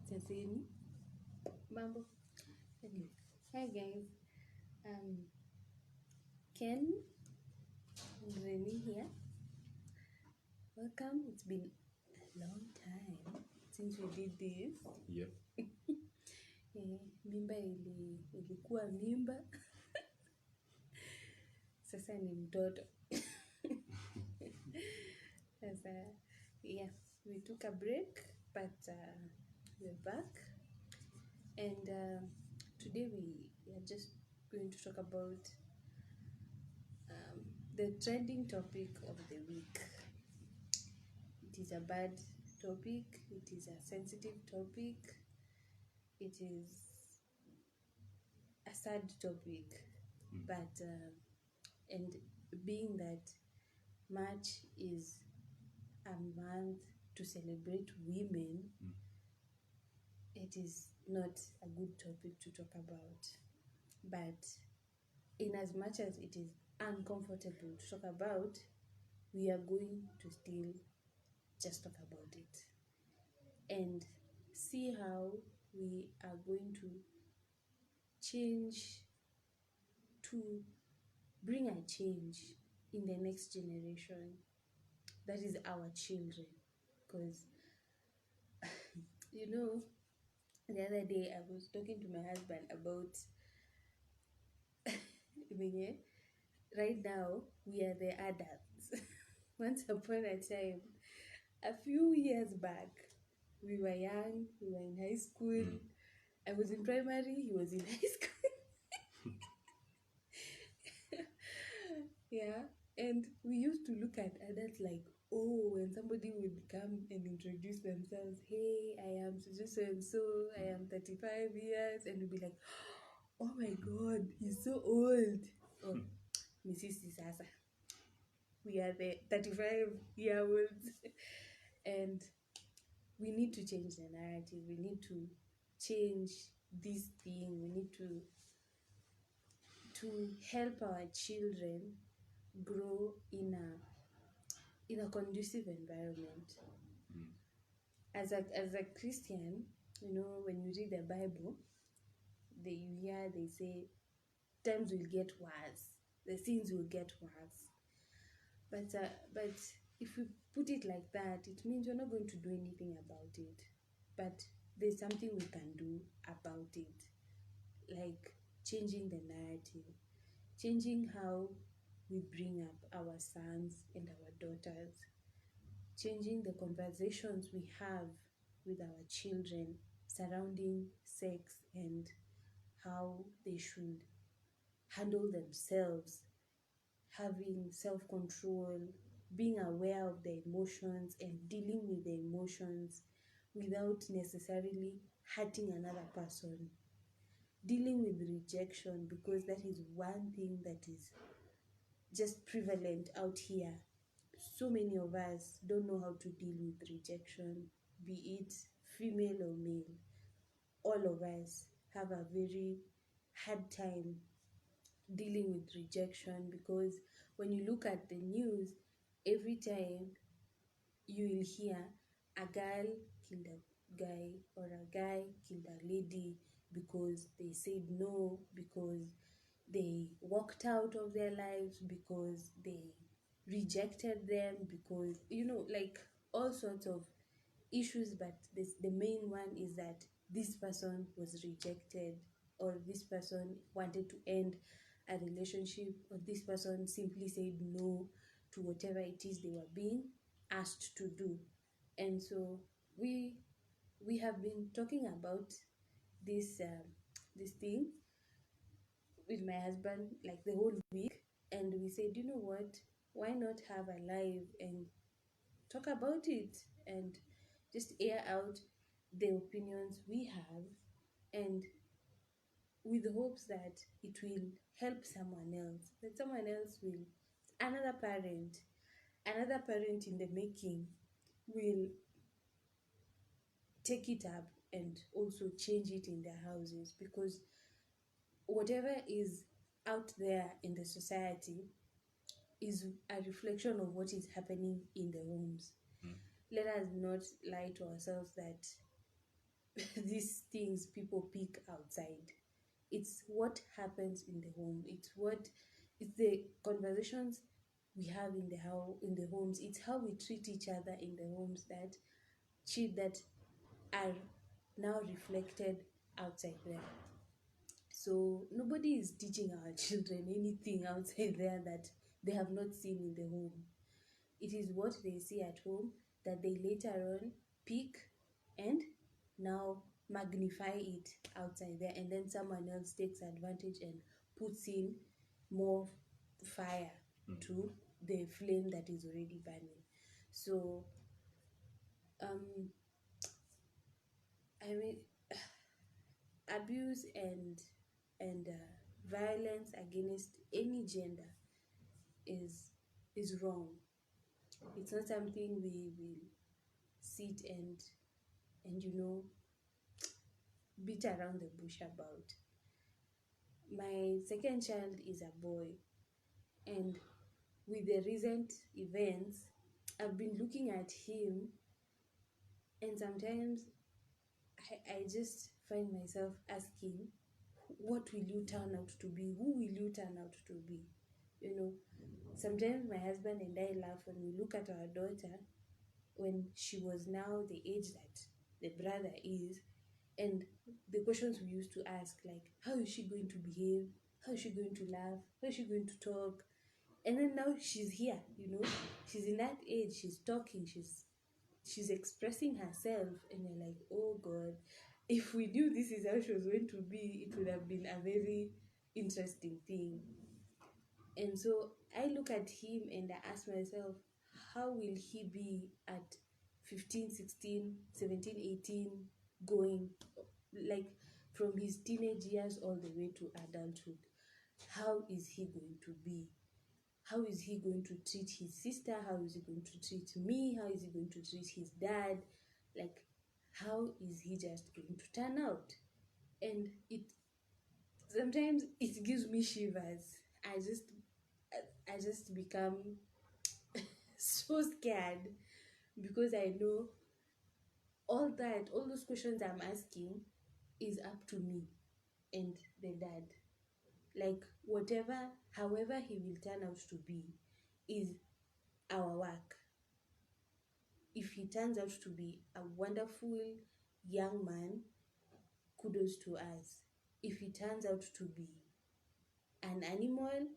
Chaseni. Mambo. Anyway. Hi guys. Ken and Remy here. Welcome. It's been a long time since we did this. Yep. Mimba ilikuwa mimba. Sasa ni mtoto. Sasa, yeah, we took a break, but we're back. And today we are just going to talk about the trending topic of the week. It is a bad topic, it is a sensitive topic, it is a sad topic, but and being that March is a month to celebrate women, it is not a good topic to talk about. But in as much as it is uncomfortable to talk about, we are going to still just talk about it and see how we are going to change, to bring a change in the next generation, that is our children. Because the other day I was talking to my husband about right now we are the adults. Once upon a time, a few years back, we were young, we were in high school. I was in primary, he was in high school. Yeah, and we used to look at adults like, oh, when somebody would come and introduce themselves, hey, I am so and so, I am 35 years, and we'd be like, oh my god, he's so old. Oh, Mrs. Sasa. We are the 35-year-olds. And we need to change the narrative. We need to change this thing. We need to help our children grow in a conducive environment. As a Christian, when you read the Bible, they say times will get worse, the sins will get worse. But if we put it like that, it means we're not going to do anything about it. But there's something we can do about it, like changing the narrative, changing how we bring up our sons and our daughters, changing the conversations we have with our children surrounding sex and how they should handle themselves, having self-control, being aware of their emotions and dealing with the emotions without necessarily hurting another person, dealing with rejection, because that is one thing that is just prevalent out here. So many of us don't know how to deal with rejection, be it female or male. All of us have a very hard time dealing with rejection, because when you look at the news, every time you will hear a girl killed a guy or a guy killed a lady because they said no, because they walked out of their lives, because they rejected them, because like all sorts of issues. But the main one is that this person was rejected, or this person wanted to end a relationship, or this person simply said no to whatever it is they were being asked to do. And so we have been talking about this thing with my husband like the whole week, and we said, you know what, why not have a live and talk about it and just air out the opinions we have, and with hopes that it will help someone else, that someone else will, another parent in the making will take it up and also change it in their houses. Because whatever is out there in the society is a reflection of what is happening in the homes. Let us not lie to ourselves that these things people pick outside. It's what happens in the home. It's the conversations we have in the homes. It's how we treat each other in the homes that are now reflected outside there. So nobody is teaching our children anything outside there that they have not seen in the home. It is what they see at home that they later on pick and now magnify it outside there, and then someone else takes advantage and puts in more fire to the flame that is already burning. So I mean, abuse and violence against any gender is wrong. It's not something we will sit and beat around the bush about. My second child is a boy, and with the recent events, I've been looking at him, and sometimes I just find myself asking, what will you turn out to be? Who will you turn out to be? Sometimes my husband and I laugh when we look at our daughter when she was now the age that the brother is, and the questions we used to ask, like, how is she going to behave? How is she going to laugh? How is she going to talk? And then now she's here, she's in that age, she's talking, she's expressing herself, and you're like, oh God, if we knew this is how she was going to be, it would have been a very interesting thing. And so I look at him and I ask myself, how will he be at 15, 16, 17, 18, going like from his teenage years all the way to adulthood? How is he going to be? How is he going to treat his sister? How is he going to treat me? How is he going to treat his dad? Like, how is he just going to turn out? And it sometimes it gives me shivers. I just become so scared, because I know all those questions I'm asking is up to me and the dad. Like, however he will turn out to be is our work. If he turns out to be a wonderful young man, kudos to us. If he turns out to be an animal,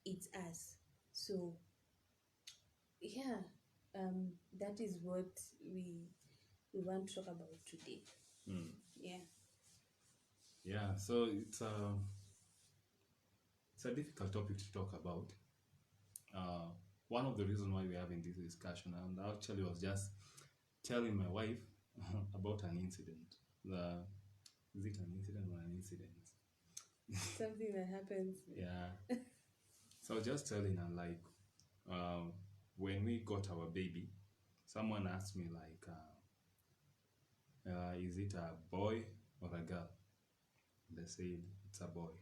it's us. So yeah, that is what we want to talk about today. Yeah, so it's a difficult topic to talk about. One of the reasons why we're having this discussion, and I actually was just telling my wife about an incident. Is it an incident or an incident? Something that happens. Yeah. So I was just telling her, like, when we got our baby, someone asked me, like, is it a boy or a girl? They said it's a boy.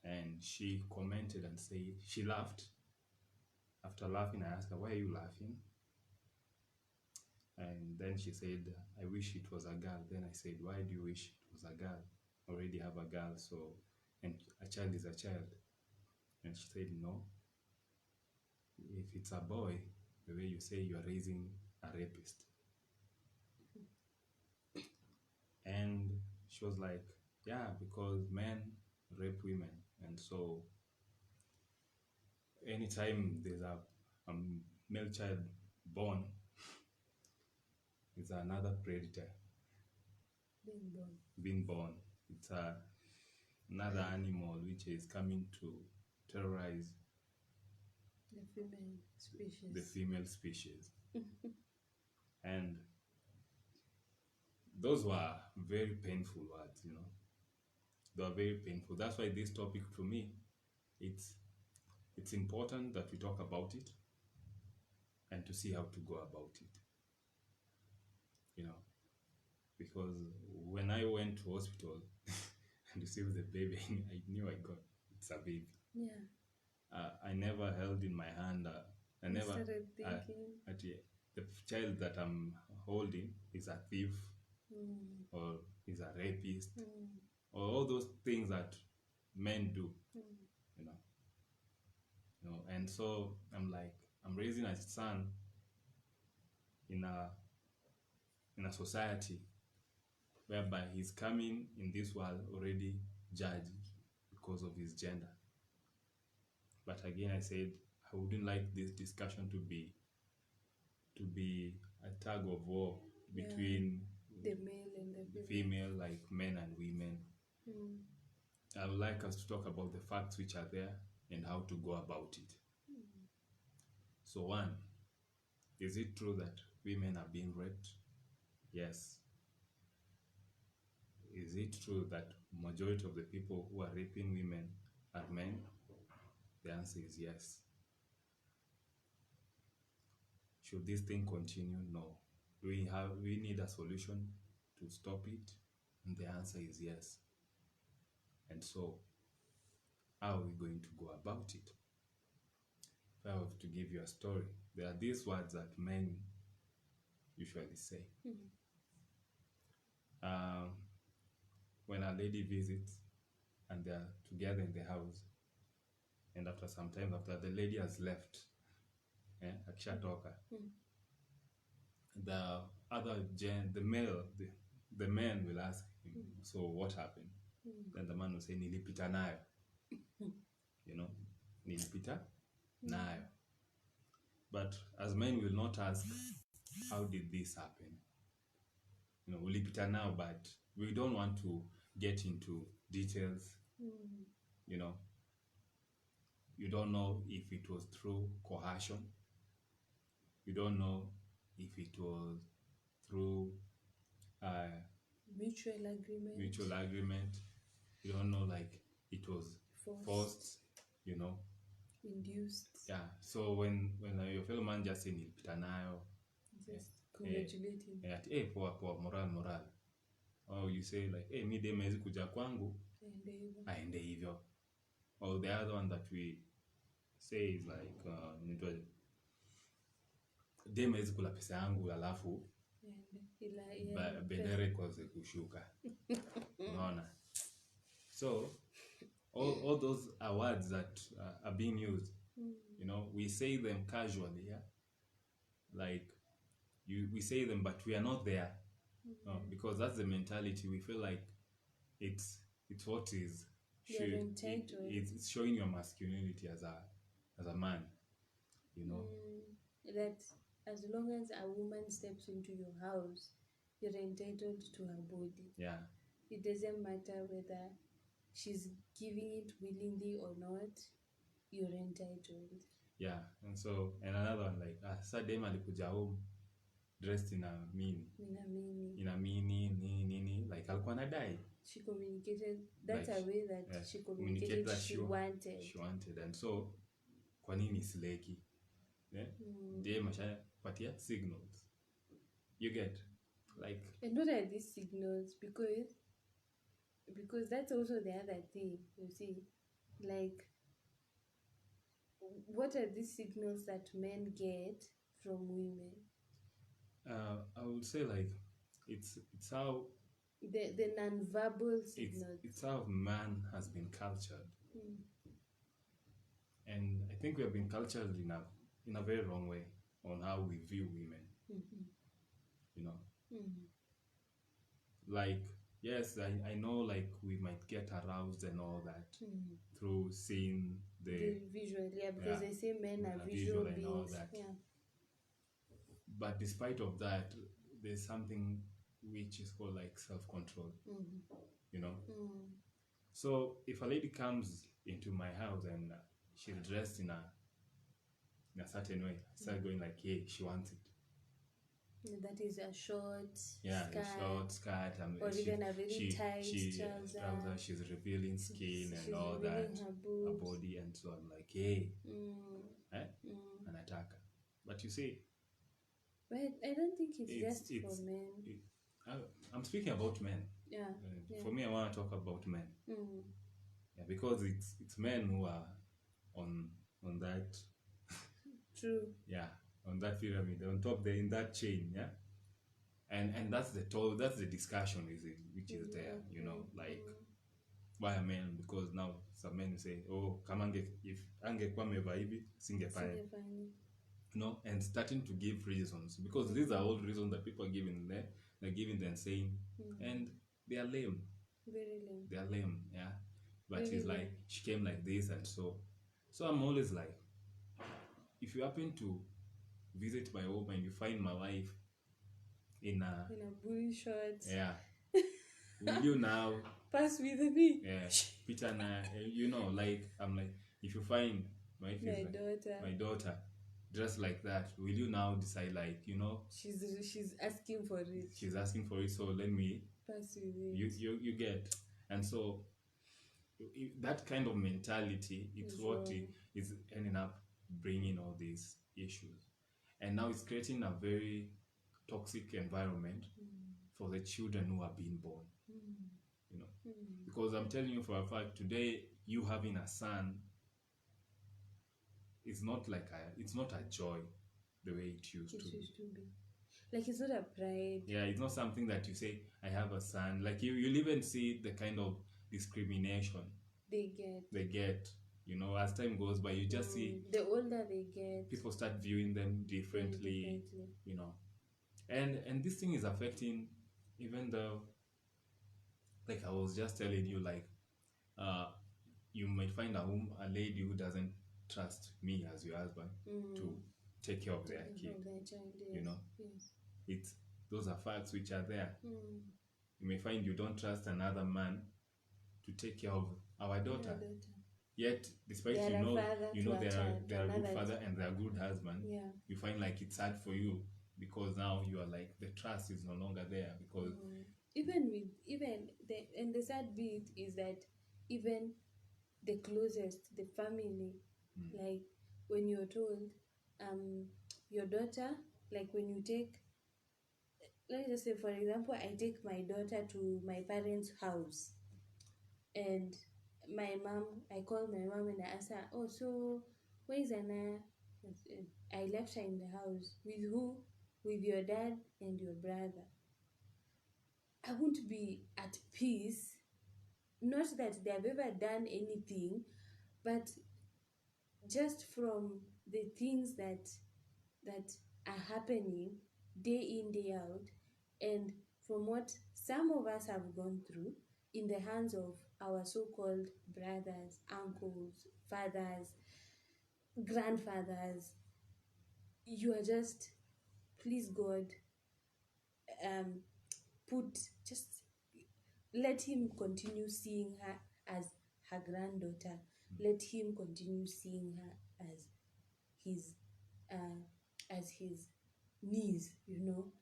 And she commented and said, she laughed. After laughing, I asked her, why are you laughing? And then she said, I wish it was a girl. Then I said, why do you wish it was a girl? I already have a girl, so, and a child is a child. And she said, no. If it's a boy, the way you say you are raising a rapist. And she was like, yeah, because men rape women. And so anytime there's a male child born, it's another predator being born. It's another animal which is coming to terrorize the female species. And those were very painful words, They were very painful. That's why this topic, to me, it's important that we talk about it and to see how to go about it. Because when I went to hospital and received the baby, I knew it's a baby. Yeah. I never held in my hand. I never started thinking. the child that I'm holding is a thief. or is a rapist, or all those things that men do, you know. And so I'm like, I'm raising a son in a society whereby he's coming in this world already judged because of his gender. But again, I said I wouldn't like this discussion to be a tug of war between the male and the female, like men and women. I would like us to talk about the facts which are there and how to go about it. So one, is it true that women are being raped? Yes. Is it true that majority of the people who are raping women are men? The answer is yes. Should this thing continue? No. Do we need a solution to stop it? And the answer is yes. And so, how are we going to go about it? If I have to give you a story, there are these words that men usually say. When a lady visits and they're together in the house, and after some time, after the lady has left, akishatoka, the other the man will ask him, so what happened? Then the man will say, nilipita nayo. Nilipita nayo. But as men will not ask, how did this happen? Ulipita nayo, but we don't want to get into details. You don't know if it was through coercion. You don't know if it was through mutual agreement. You don't know, like, it was forced, induced. Yeah. So when your fellow man just say nilipita nayo, just congratulate him. Poa, moral. Or you say like, mi dem hawezi kuja kwangu, aende hivyo. Or the other one that we say is like, dem hawezi kula pesa yangu alafu bendera ikoze kushuka. Unaona? So all those are words that are being used. We say them casually, yeah. Like we say them, but we are not there. No, because that's the mentality. We feel like it's what is it's showing your masculinity as a man. That as long as a woman steps into your house, you're entitled to her body. Yeah. It doesn't matter whether she's giving it willingly or not, you're entitled. Yeah. And another one, like, Sadem alikuja home dressed in a mini, like alikuwa anadai. She communicated, that's a way that she communicated that she wanted. And so, kwa nini sileki? Dem ashapatia signals. You get? Like, and what are these signals? Because that's also the other thing, you see. Like, what are these signals that men get from women? I would say, like, it's how the non-verbal signals. It's how man has been cultured. And I think we have been cultured in a very wrong way on how we view women. Like, yes, I know, like, we might get aroused and all that through seeing the visual, because they say men are visual beings. And all that. Yeah. But despite of that, there's something which is called like self-control. So if a lady comes into my house and she's dressed in a certain way, I start going like, hey, she wants it. That is a short skirt, or even a very tight trouser. She's revealing skin and all that, her body, and so I'm like, hey, anataka. But you see, but I don't think it's just for men. I'm speaking about men. Yeah. For me, I want to talk about men. Yeah, because it's men who are on that. True. Yeah. On that pyramid, on top there, in that chain, yeah. And that's the discussion which is there, you know, like why a man, because now some men say, oh, kama if angekuwa amevaa hivi singefanya, Singefanya. you know, and starting to give reasons, because these are all reasons that people are giving there, they're giving them saying, and they are lame, Very lame. they are lame, yeah. But Very she's lame. like, she came like this, and so I'm always like, if you happen to visit my home and you find my wife in a booty shorts, yeah, will you now pass with me? yeah, Peter and you know, like, I'm like, if you find my wife is like, my daughter dressed like that, will you now decide, like, you know, she's asking for it, she's asking for it, so let me pass with it. You get. And so that kind of mentality, it's what is ending up bringing all these issues, and now it's creating a very toxic environment for the children who are being born, you know, because I'm telling you for a fact, today you having a son is not like it's not a joy the way it used to be. Like, it's not a pride. Yeah, it's not something that you say, I have a son. Like, you'll even see the kind of discrimination they get, you know, as time goes by. You just see the older they get, people start viewing them differently. You know, and this thing is affecting even like I was just telling you, like, you might find a lady who doesn't trust me as your husband to take care of their kid, you know. It's those are facts which are there. You may find you don't trust another man to take care of our daughter, yet despite they're a good father and they're a good husband, you find like it's hard for you, because now you are like, the trust is no longer there, because even the sad bit is that even the closest, the family, like, when you're told your daughter, like, when you take, let's just say, for example, I take my daughter to my parents' house, and I call my mom and I ask her, oh, so where is Anna? I left her in the house. With who? With your dad and your brother. I won't be at peace. Not that they have ever done anything, but just from the things that are happening day in, day out, and from what some of us have gone through in the hands of our so-called brothers, uncles, fathers, grandfathers, you are just, please God, just let him continue seeing her as her granddaughter. Let him continue seeing her as his niece, you know.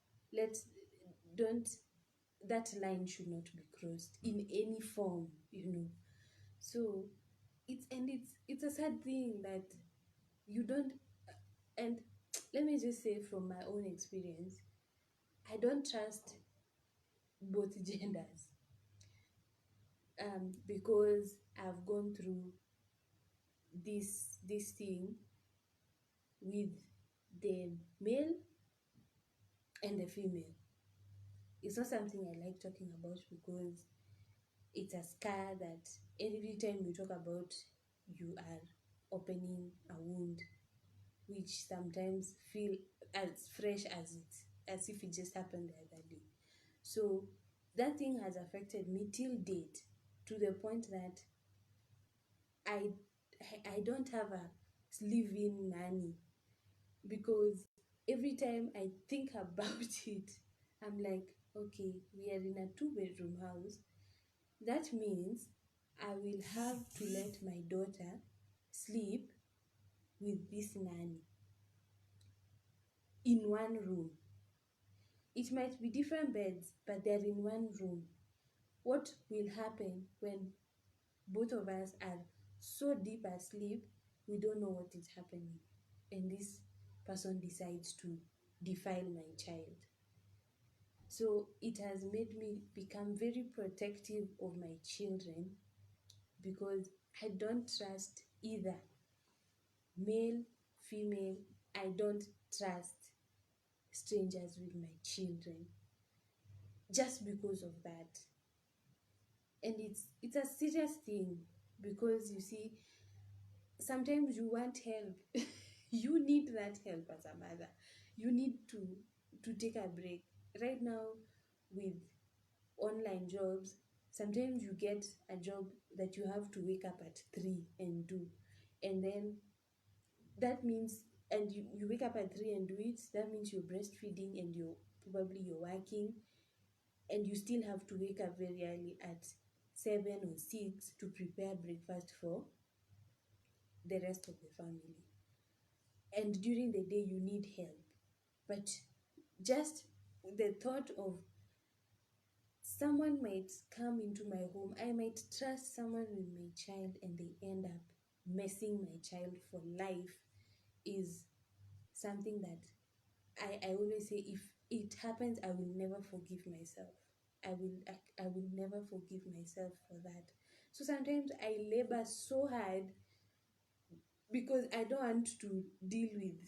That line should not be crossed in any form, you know. So it's a sad thing that you don't, and let me just say from my own experience, I don't trust both genders, because I've gone through this thing with the male and the female. It's not something I like talking about, because it's a scar that every time you talk about, you are opening a wound, which sometimes feel as fresh as if it just happened the other day. So that thing has affected me till date, to the point that I don't have a live-in nanny, because every time I think about it, I'm like, okay, we are in a 2-bedroom house. That means I will have to let my daughter sleep with this nanny in one room. It might be different beds, but they're in one room. What will happen when both of us are so deep asleep, we don't know what is happening, and this person decides to defile my child? So it has made me become very protective of my children, because I don't trust either male, female. I don't trust strangers with my children. just because of that. And it's a serious thing, because you see, sometimes you want help. You need that help as a mother. You need to take a break. Right now, with online jobs, sometimes you get a job that you have to wake up at 3 and do, and then that means, and you wake up at 3 and do it, that means you're breastfeeding and you're working, and you still have to wake up very early at 7 or 6 to prepare breakfast for the rest of the family. And during the day you need help, but just the thought of someone might come into my home, I might trust someone with my child and they end up messing my child for life, is something that I always say, if it happens, I will never forgive myself. I will never forgive myself for that. So sometimes I labor so hard because I don't want to deal with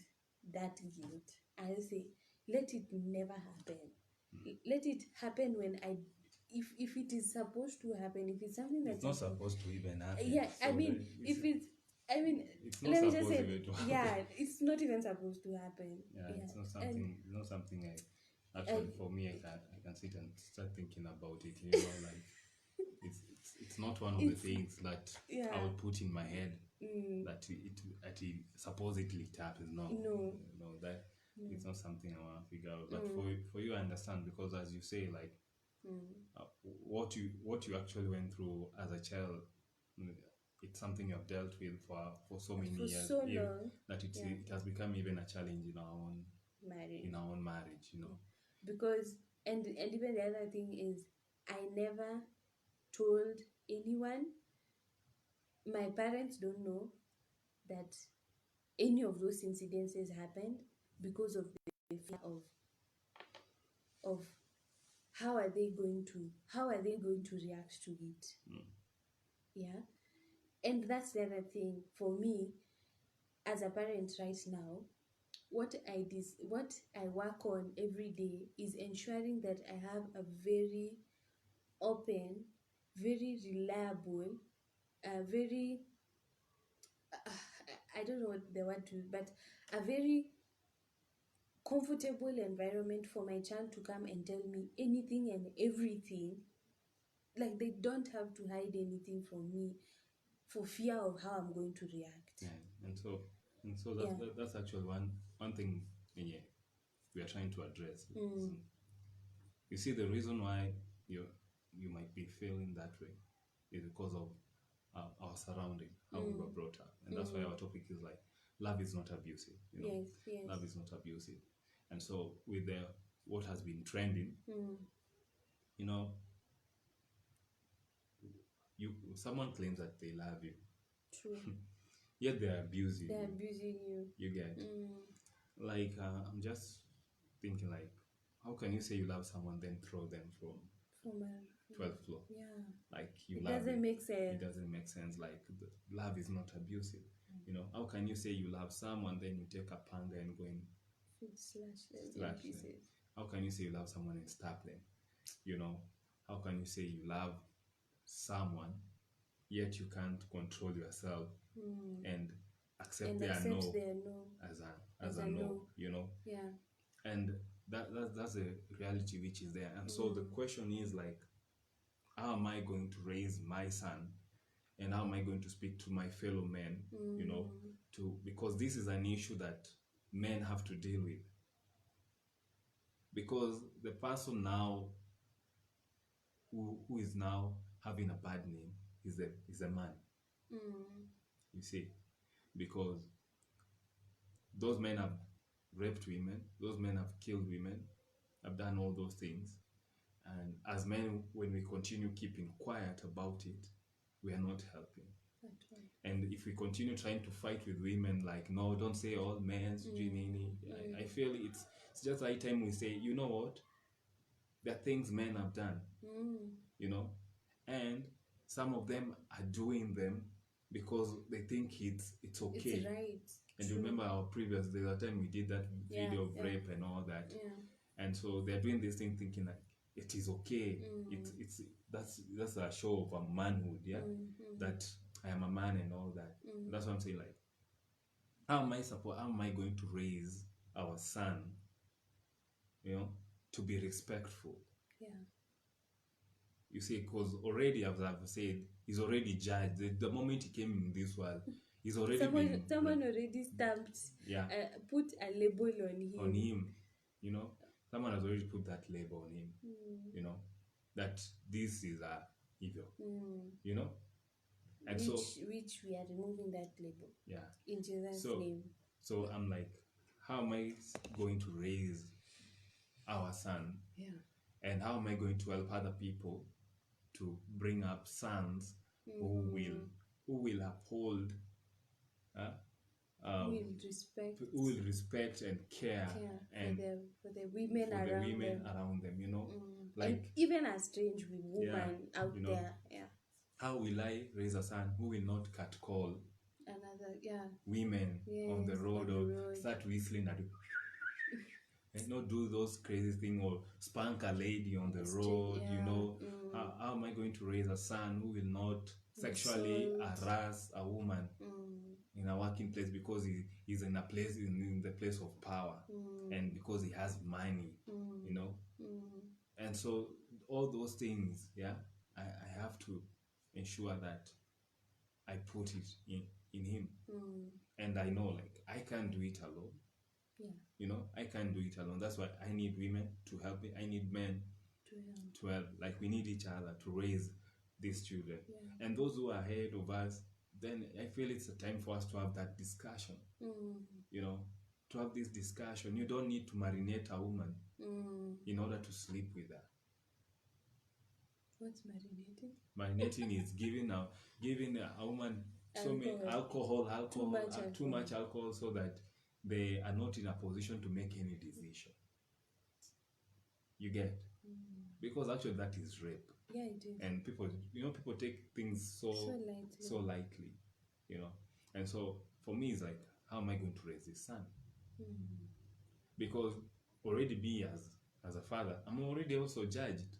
that guilt. I say, let it never happen. Let it happen when if it is supposed to happen, if it's something that's It's not supposed to even happen. yeah, So I mean, if it's, I mean, it's not let me just supposed say, even to happen. yeah, it's not even supposed to happen. Yeah, Yeah, it's not and something. It's not something I actually, for me, I can sit and start thinking about it. You know, like it's not one of the it's things that I yeah, would put in my head that it supposedly it happens. No, no, no, that no, it's not something I want to figure out. But for you, I understand, because as you say, like what you actually went through as a child, mm, it's something you have dealt with for so many for years, so even long, that yeah, it has become even a challenge marriage. in our own marriage. Because and even the other thing is, I never told anyone. My parents don't know that any of those incidences happened, because of the fear of how are they going to react to it. Yeah. And that's the other thing for me as a parent right now. What I work on every day is ensuring that I have a very open, very reliable, very I don't know what the word to, but a very comfortable environment for my child to come and tell me anything and everything. Like, they don't have to hide anything from me for fear of how I'm going to react. Yeah, and so Yeah. that's actually one thing, yeah, we are trying to address. You see, the reason why you might be feeling that way is because of our surrounding, how we were brought up, and that's why our topic is like, love is not abusive. Yes, yes. Love is not abusive, and so with the what has been trending, you know, someone claims that they love you, True. yet they're abusing They're you. abusing you. You get like I'm just thinking like, how can you say you love someone then throw them from From a 12th floor? yeah. Like, you It love doesn't it. make sense. It doesn't make sense. Like, love is not abusive. How can you say you love someone then you take a panga and go and Slash them in slash them? pieces. How can you say you love someone and stab them? How can you say you love someone yet you can't control yourself and accept And their accept no their no as a no? Yeah. And that's a reality which is there. And so the question is like, how am I going to raise my son, and how am I going to speak to my fellow men, because this is an issue that men have to deal with, because the person now who is now having a bad name is a man, you see, because those men have raped women, those men have killed women, have done all those things. And as men, when we continue keeping quiet about it, we are not helping. And if we continue trying to fight with women, like, no, don't say all men, I feel it's just high time we say, you know what? There are things men have done, and some of them are doing them because they think it's okay. It's right. And you remember our previous, the other time we did that video of rape and all that. Yeah. And so they're doing this thing thinking like, it is okay. It's that's a show of a manhood, yeah. That I am a man and all that. That's what I'm saying. Like, how am I going to raise our son, to be respectful? Yeah. You see, because already, as I've said, he's already judged. The moment he came in this world, he's already Someone already stamped. yeah, put a label on him. on him. Someone has already put that label on him. That this is a evil. And which we are removing that label. Yeah. In Jesus' name. So I'm like, how am I going to raise our son? Yeah. And how am I going to help other people to bring up sons who will uphold, who will respect and care and for the women around them, like, and even a strange woman out there. Yeah. How will I raise a son who will not catcall women on the road or start whistling at you? And not do those crazy things or spank a lady on the road, How am I going to raise a son who will not sexually harass a woman in a working place because he's in a place in the place of power and because he has money, And so all those things, I have to ensure that I put it in him. And I know, like, I can't do it alone. I can't do it alone. That's why I need women to help me. I need men to help. Like, we need each other to raise these children. And those who are ahead of us, then I feel it's a time for us to have that discussion. To have this discussion. You don't need to marinate a woman in order to sleep with her. What's marinating? Marinating is giving a woman so many alcohol, too much alcohol, so that they are not in a position to make any decision. You get? Because actually that is rape. Yeah, it is. And people take things so lightly, And so for me, it's like, how am I going to raise this son? Because already me as a father, I'm already also judged.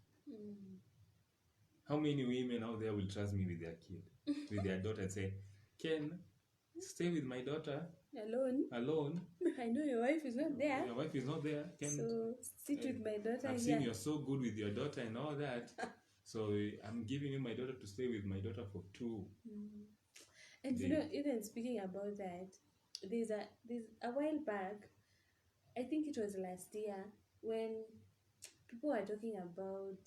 How many women out there will trust me with their kid, with their daughter, and say, Ken, stay with my daughter alone. I know your wife is not there. Your wife is not there. So sit with my daughter. I've seen you're so good with your daughter and all that. So I'm giving you my daughter to stay with my daughter for 2. And even speaking about that, there's a while back, I think it was last year, when people were talking about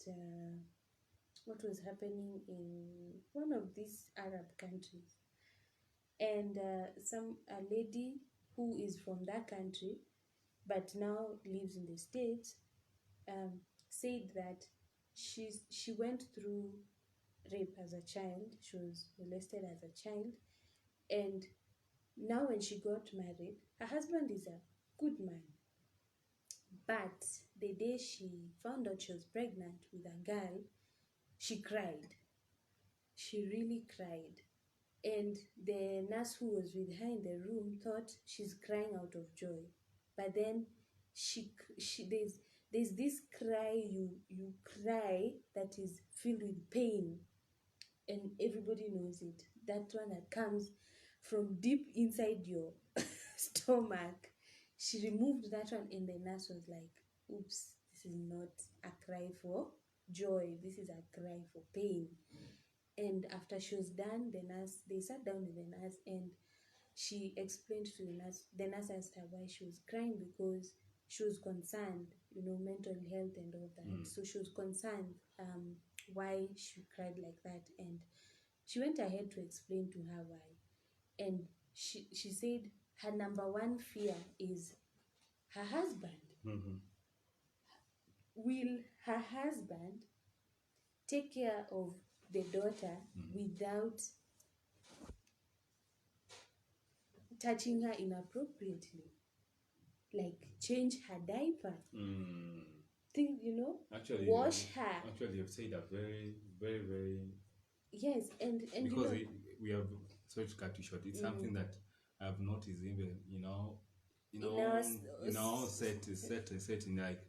what was happening in one of these Arab countries. And a lady who is from that country but now lives in the States said that she went through rape as a child. She was molested as a child, and now when she got married, her husband is a good man, but the day she found out she was pregnant with a girl, she cried. She really cried. And the nurse who was with her in the room thought she's crying out of joy. But then there's this cry you cry that is filled with pain. And everybody knows it. That one that comes from deep inside your stomach. She removed that one and the nurse was like, oops, this is not a cry for joy. This is a cry for pain. And after she was done, they sat down with the nurse and she explained to the nurse. The nurse asked her why she was crying, because she was concerned, mental health and all that. So she was concerned why she cried like that. And she went ahead to explain to her why. And she said her number one fear is her husband. Will her husband take care of the daughter without touching her inappropriately? Like change her diaper. Think, actually, wash her. Actually, you've said a very, very, very... Yes, and because we have, sorry to cut you short, it's something that I've noticed even, in our setting, like,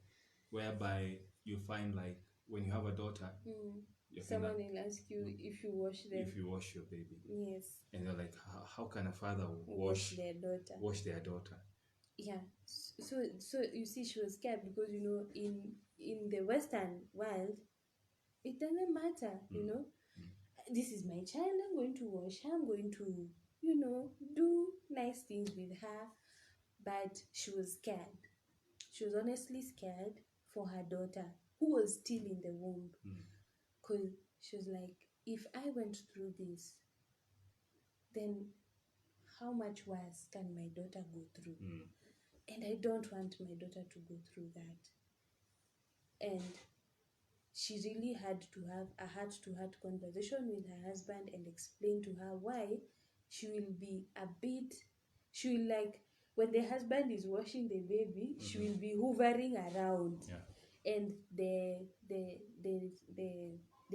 whereby you find, like, when you have a daughter, you Someone cannot, will ask you if you wash them. if you wash your baby, Yes, and they're like, how can a father wash their daughter. wash their daughter? Yeah. So you see, she was scared because in the Western world, it doesn't matter. This is my child. I'm going to wash her. I'm going to do nice things with her. But she was scared. She was honestly scared for her daughter, who was still in the womb. Because she was like, if I went through this, then how much worse can my daughter go through? And I don't want my daughter to go through that. And she really had to have a heart-to-heart conversation with her husband and explain to her why she will be she will, like, when the husband is washing the baby, she will be hovering around. Yeah. And the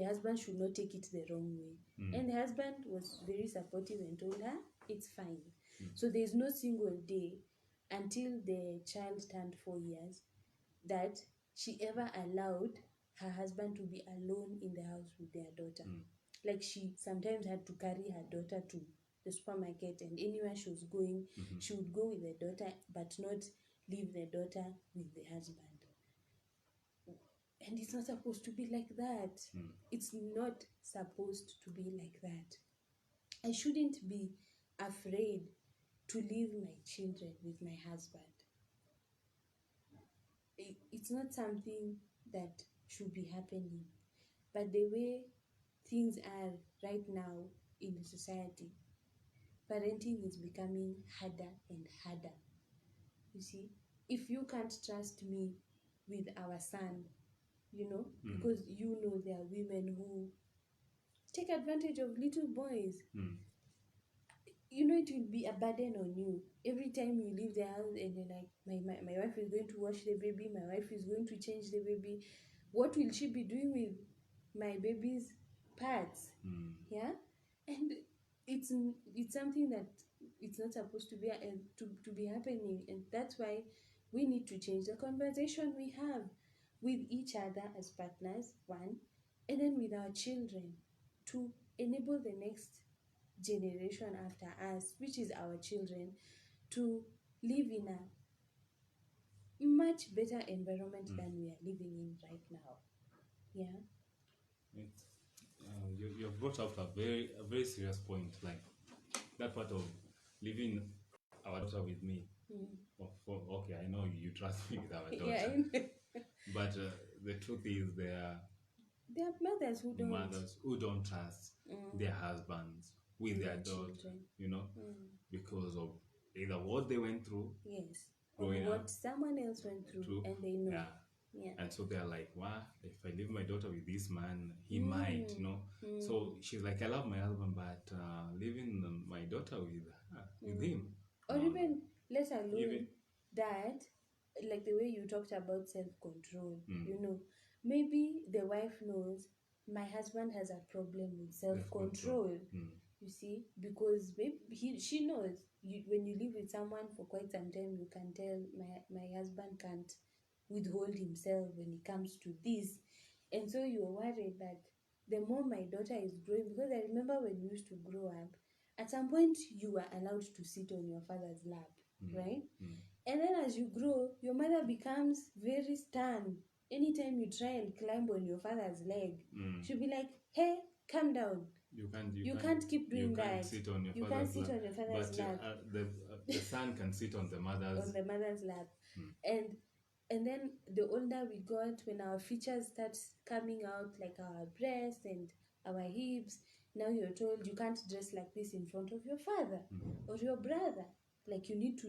husband should not take it the wrong way. And the husband was very supportive and told her it's fine. So there's no single day until the child turned 4 years that she ever allowed her husband to be alone in the house with their daughter. Like, she sometimes had to carry her daughter to the supermarket, and anywhere she was going, she would go with the daughter, but not leave the daughter with the husband. And it's not supposed to be like that. It's not supposed to be like that. I shouldn't be afraid to leave my children with my husband. It's not something that should be happening. But the way things are right now in the society, parenting is becoming harder and harder. You see, if you can't trust me with our son, because there are women who take advantage of little boys. It will be a burden on you every time you leave the house and you're like, my wife is going to wash the baby, my wife is going to change the baby. What will she be doing with my baby's parts? Yeah. And it's something that it's not supposed to be to be happening. And that's why we need to change the conversation we have with each other as partners, one, and then with our children, to enable the next generation after us, which is our children, to live in a much better environment than we are living in right now. Yeah. You've brought up a very serious point, like that part of leaving our daughter with me. Okay, I know you trust me with our daughter. Yeah, But the truth is, there are mothers who don't trust their husbands with their daughter, because of either what they went through, yes, or growing what up, someone else went through, and they know. Yeah. And so they're like, wow, if I leave my daughter with this man, he might, So she's like, I love my husband, but leaving my daughter with him. Or even, let alone that, like the way you talked about self-control, maybe the wife knows my husband has a problem with self-control. You see, because maybe she knows when you live with someone for quite some time, you can tell my husband can't withhold himself when it comes to this. And so you're worried that the more my daughter is growing, because I remember when we used to grow up, at some point you were allowed to sit on your father's lap, right? And then as you grow, your mother becomes very stern. Anytime you try and climb on your father's leg, she'll be like, hey, calm down. You can't keep doing that. You can't sit on your father's lap. The son can sit on the mother's lap. And then the older we got, when our features start coming out, like our breasts and our hips, now you're told you can't dress like this in front of your father or your brother. Like, you need to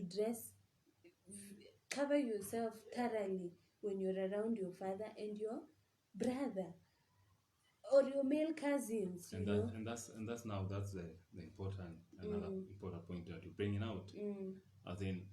cover yourself thoroughly when you're around your father and your brother or your male cousins. And that's the important another important point that you're bringing out. As in,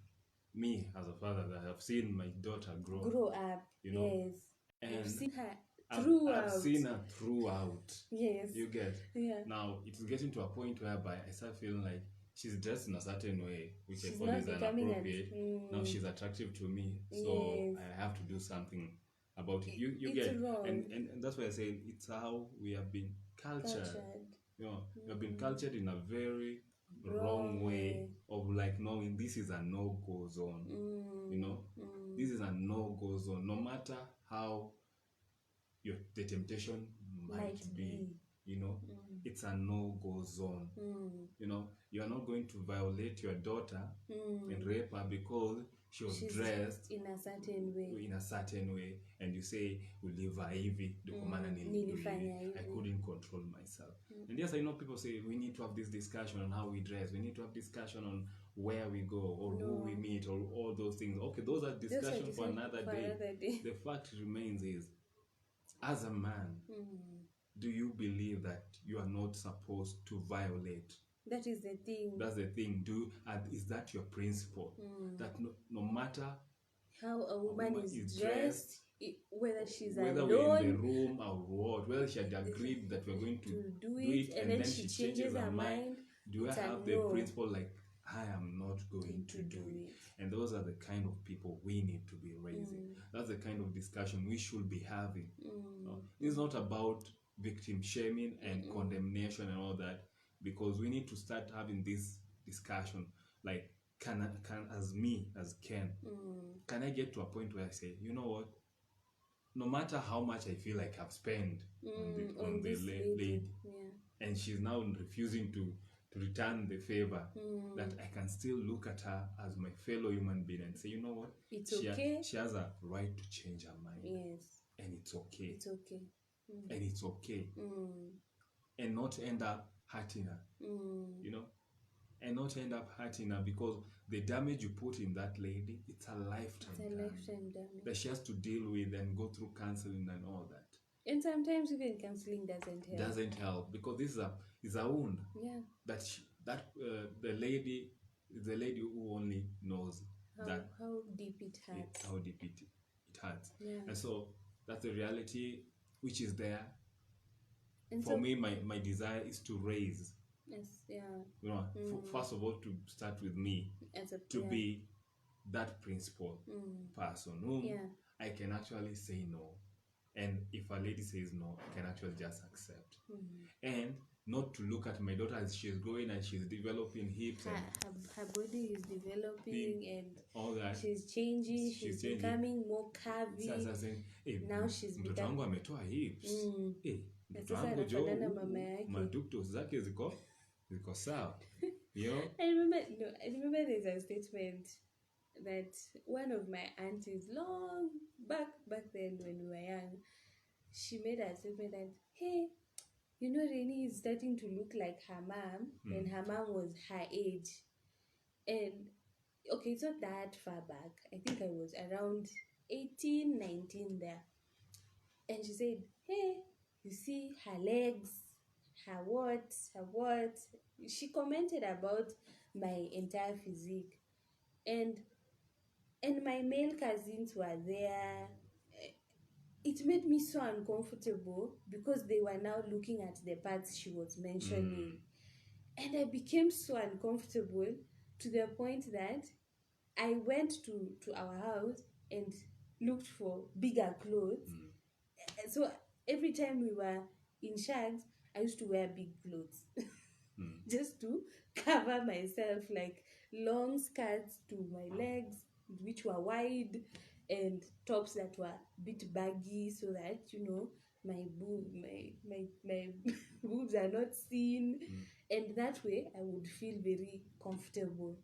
me as a father, that I have seen my daughter grow up. Yes. And you've seen her throughout. I've seen her throughout. Yes. You get? Yeah. Now it's getting to a point whereby I start feeling like she's dressed in a certain way, which she's I thought is inappropriate. Now she's attractive to me, so I have to do something about it. You It's get, wrong. and that's why I say it's how we have been cultured. Cultured. You know, we have been cultured in a very wrong Wrong way way. of like knowing this is a no-go zone. You know, this is a no-go zone. No matter how the temptation might be, you know, it's a no-go zone. You know, you are not going to violate your daughter and rape her because she's dressed in a certain way. And you say we leave her hivi Nilifanya hivi. I couldn't control myself. And yes, I know people say we need to have this discussion on how we dress, we need to have discussion on where we go or who we meet or all those things. Okay, those are discussions for another day. The fact remains is, as a man, do you believe that you are not supposed to violate? That is the thing. That's the thing. Is that your principle? That no matter how a woman is dressed, whether she's whether alone, we're in the room or what, whether she had agreed that we're going to do it, and then she changes her mind. Do I have the principle like I am not going to do it? And those are the kind of people we need to be raising. That's the kind of discussion we should be having. It's not about victim shaming and condemnation and all that, because we need to start having this discussion like, can as Ken, can I get to a point where I say, you know what, no matter how much I feel like I've spent on the lady, and she's now refusing to return the favor, that I can still look at her as my fellow human being and say, you know what, it's okay. She has a right to change her mind. Yes. And it's okay. It's okay. And it's okay. And not end up hurting her. You know? And not end up hurting her, because the damage you put in that lady, it's a lifetime damage that she has to deal with and go through counseling and all that. And sometimes even counseling doesn't help. Because this is a wound. Yeah. The lady who only knows how deep it hurts. How deep it hurts. Yeah. And so that's the reality which is there. And for me, my desire is to raise. Yes, yeah. You know, first of all, to start with me, be that principled person whom I can actually say no. And if a lady says no, I can actually just accept. And not to look at my daughter as she's growing and she's developing hips. Her body is developing and all that. She's changing. She's becoming more curvy. Now she's mtoto wangu ametoa hips. Mtoto wangu jo maduktos zake ziko sawa. You know? I remember there's a statement that one of my aunties long back then when we were young, she made a statement that, hey, you know, Reni is starting to look like her mom when her mom was her age. And okay, it's not that far back. I think I was around 18, 19 there. And she said, hey, you see her legs, her what. She commented about my entire physique. And my male cousins were there. It made me so uncomfortable because they were now looking at the parts she was mentioning. And I became so uncomfortable to the point that I went to our house and looked for bigger clothes. So every time we were in shags, I used to wear big clothes just to cover myself, like long skirts to my legs, which were wide, and tops that were a bit baggy, so that, you know, my boobs are not seen. And that way I would feel very comfortable.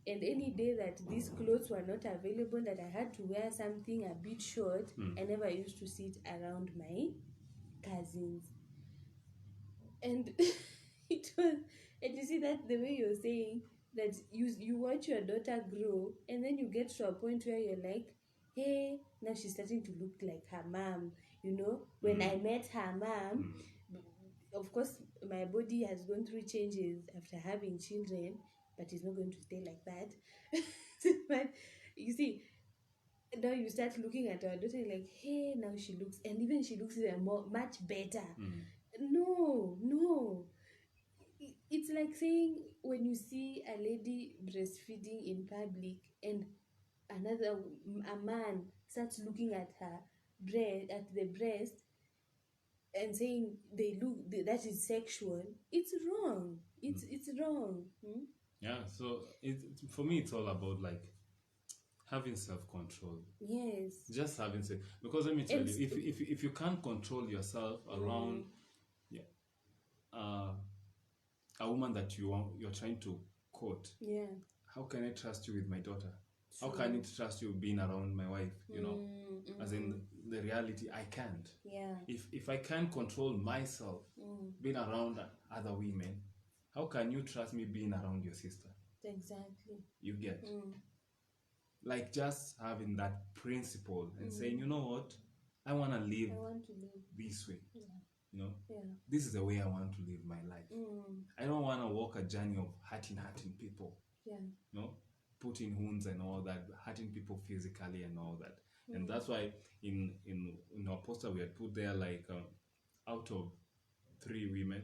And any day that these clothes were not available, that I had to wear something a bit short, I never used to sit around my cousins. And it was, and you see that the way you're saying that you watch your daughter grow, and then you get to a point where you're like, hey, now she's starting to look like her mom. You know, when I met her mom, of course, my body has gone through changes after having children, but it's not going to stay like that. But you see, now you start looking at our daughter like, hey, now she looks, and even she looks even much better. No. It's like saying when you see a lady breastfeeding in public and a man starts looking at her at the breast and saying they look that is sexual, it's wrong. It's wrong. Yeah, so for me, it's all about like having self control. Yes. Just having self, because let me tell And you, if you can't control yourself around, yeah, uh, a woman that you're trying to court, yeah, how can I trust you with my daughter? How true. can I trust you being around my wife? You know, as in the reality, I can't. Yeah. If I can't control myself being around other women, how can you trust me being around your sister? Exactly. You get like just having that principle and saying, you know what, I want to live I want to live this way. Yeah. You know, Yeah. this is the way I want to live my life. I don't want to walk a journey of hurting people. Yeah. You know, putting wounds and all that, hurting people physically and all that. And that's why in our poster we had put there like out of 3 women,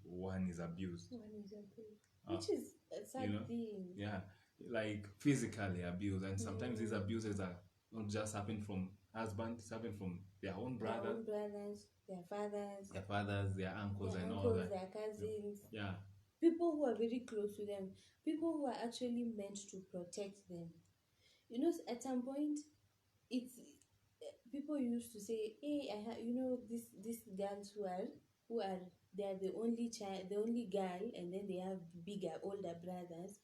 one is abused. One is abused, which is a sad You know, thing. yeah, like physically abused, and sometimes these abuses are not just happen from husbands, it's happen from their own Their brothers, own brothers, their fathers, their uncles, their and all uncles, that. their cousins. Yeah, People who are very close to them, people who are actually meant to protect them. You know, at some point, it's people used to say, "Hey, you know these girls who are they are the only child, the only girl, and then they have bigger, older brothers."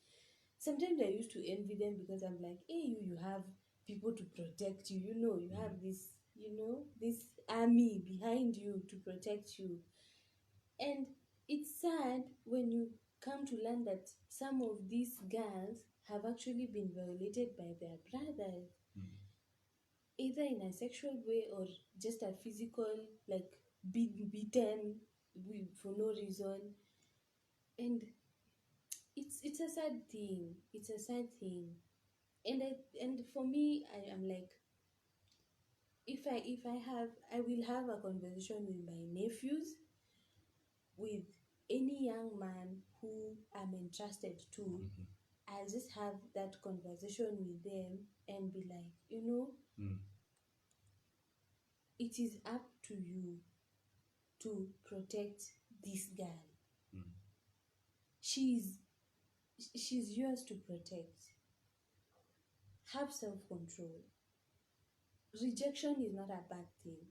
Sometimes I used to envy them because I'm like, "Hey, you have people to protect you. You know, you have this, this army behind you to protect you." And it's sad when you come to learn that some of these girls have actually been violated by their brothers, either in a sexual way or just a physical, like being beaten for no reason. And it's a sad thing. It's a sad thing. And for me, I am like, if I will have a conversation with my nephews, with any young man who I'm entrusted to, I'll just have that conversation with them and be like, it is up to you to protect this girl. She's yours to protect. Have self-control. Rejection is not a bad thing.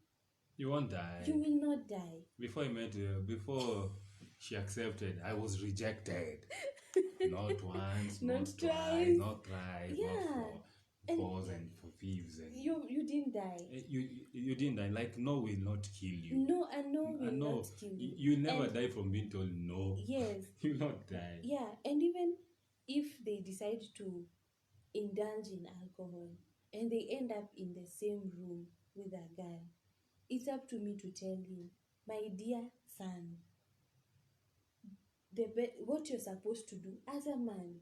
you won't die. You will not die. Before she accepted, I was rejected. Not once, Not not twice, twice. not thrice, Yeah. not fours and for fifths. And You didn't die. you didn't die. Like no will not kill you. No, and no will no, not kill you. You'll never die from being told no. Yes. You'll not die. Yeah, and even if they decide to indulge in alcohol and they end up in the same room with a guy, it's up to me to tell him, my dear son, what you're supposed to do as a man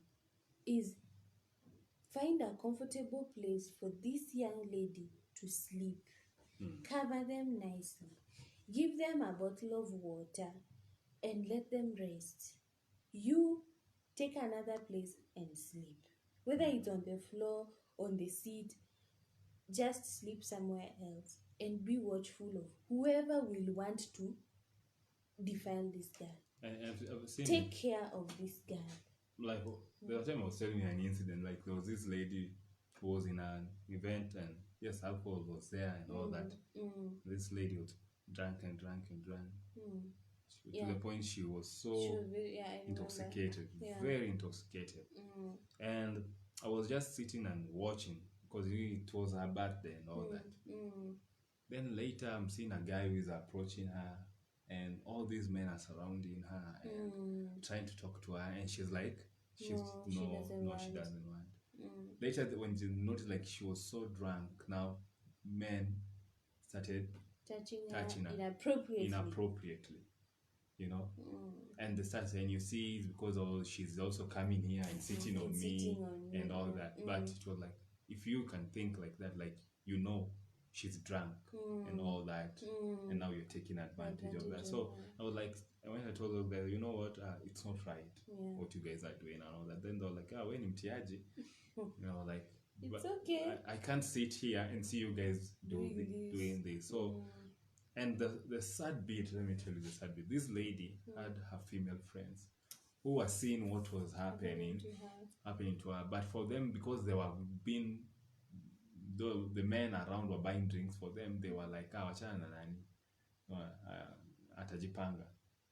is find a comfortable place for this young lady to sleep. Cover them nicely. Give them a bottle of water and let them rest. You take another place and sleep. Whether it's on the floor, on the seat, just sleep somewhere else and be watchful of whoever will want to defile this girl. I've seen Take care of this girl. Like the other time I was telling you an incident, like there was this lady who was in an event and yes, alcohol was there and all that. This lady was drunk and drunk and drunk. To the point she was so intoxicated, very intoxicated. And I was just sitting and watching because it was her birthday and all that. Then later I'm seeing a guy who is approaching her and all these men are surrounding her and trying to talk to her, and she's like, she doesn't want. Later, when she noticed like she was so drunk, now men started touching her inappropriately, and they start saying, you see, it's because she's also coming here and sitting on me and all that. But it was like, if you can think like that, like she's drunk and all that, and now you're taking advantage of that. So I was like, when I told those guys, you know what, it's not right what you guys are doing and all that. Then they were like, when mtiaji, like, It's okay. I can't sit here and see you guys doing this. So, and the sad bit, let me tell you the sad bit. This lady had her female friends who were seeing what was happening to her. But for them, because they were being, the men around were buying drinks for them, they were like, ah, wachana na nani, atajipanga,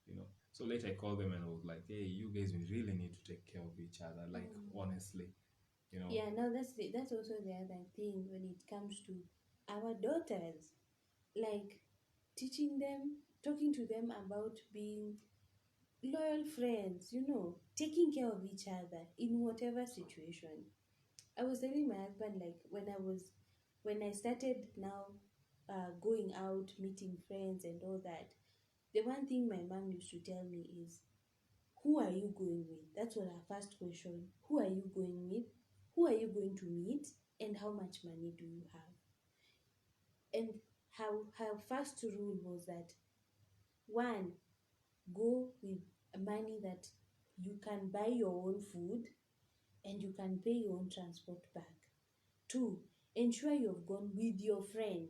you know. So later I called them and I was like, hey, you guys, we really need to take care of each other, like honestly, you know. Yeah, no, that's also the other thing when it comes to our daughters, like teaching them, talking to them about being loyal friends, you know, taking care of each other in whatever situation. I was telling my husband, like when I started now going out, meeting friends and all that, the one thing my mom used to tell me is, who are you going with? That's what our first question. Who are you going with? Who are you going to meet? And how much money do you have? And her first rule was that, one, go with money that you can buy your own food and you can pay your own transport back. Two, ensure you've gone with your friend.